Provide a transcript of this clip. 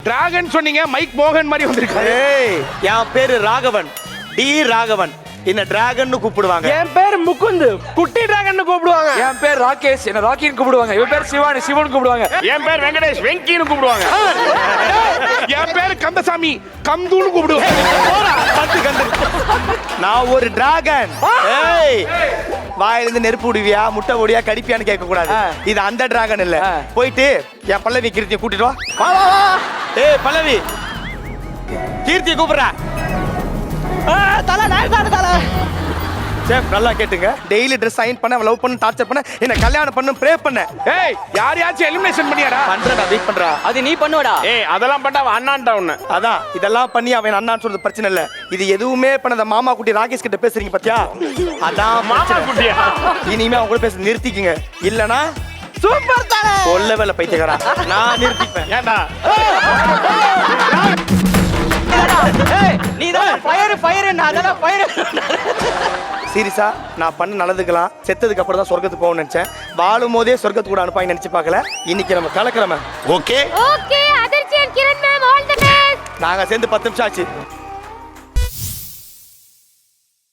Dragon சொன்னீங்க, mic மோகன் மாதிரி வந்திருக்காரு. ஏய், என் பேரு ராகவன், டி ராகவன். என்ன டிராகன் கூப்பிடுவாங்க. என் பேர் முகுந்து, குட்டி டிராகன் கூப்பிடுவாங்க. என் பேர் ராகேஷ், என்ன ராக்கின்னு கூப்பிடுவாங்க. இவன் பேர் சிவானி, சிவன் கூப்பிடுவாங்க. என் பேர் வெங்கடேஷ், வெங்கின்னு கூப்பிடுவாங்க. என் பேர் கந்தசாமி, கந்துன்னு கூப்பிடுவாங்க. நான் ஒரு டிராகன். ஏய், வாயிலிருந்து நெருப்பு விடுவியா, முட்டை ஓடியா, கடிப்பியான்னு கேட்க கூடாது. இது அந்த டிராகன் இல்ல. போயிட்டு என் பல்லவி கீர்த்தியை கூட்டிட்டு வா. வா வா வா. ஏய் பல்லவி, கீர்த்தியை கூப்பிடுறா. தல தல சேஃப், நல்லா கேட்டுங்க. டெய்லி ட்ரெஸ் சைன் பண்ண, லவ் பண்ண, டார்ச்சர் பண்ண, என்ன கல்யாணம் பண்ண, ப்ரே பண்ண. ஏய், யாரையாச்சும் எலிமினேஷன் பண்ணியாடா? பண்றடா, வெயிட் பண்றா. அது நீ பண்ணுவடா. ஏய், அதெல்லாம் பண்ணா அவன் அண்ணான்டா உன்னை. அதான் இதெல்லாம் பண்ணி அவன் அண்ணான்னு சொல்றது பிரச்சனை இல்ல. இது எதுவுமே பண்ணாத மாமா குட்டி ராகேஷ் கிட்ட பேசுறீங்க பாத்தியா, அதான் மாமா குட்டியா? இனிமே அவங்க கூட பேச நிறுத்திக்கங்க. இல்லனா சூப்பர் தல. சொல்ல வேலை பைத்தியக்காரா, நான் நிறுத்திப்பேன். ஏன்டா? ஏய், நீ தான் ஃபயர் நான் தான் ஃபயர். சீரியஸா நான் பண்ண நல்லதுக்கலாம் செத்ததுக்கு அப்புறம் தான் சொர்க்கத்துக்கு போகணும்னு நினைச்சேன். வாழும் போதே சொர்க்கத்துக்கு கூட அனுப்பாங்க நினைச்சு பார்க்கல. இன்னைக்கு நம்ம கலக்கிறோம். ஓகே ஓகே, அதிர்ச்சி Kiran ma'am, all the best. நாங்க சேர்ந்து 10 நிமிஷம் ஆச்சு.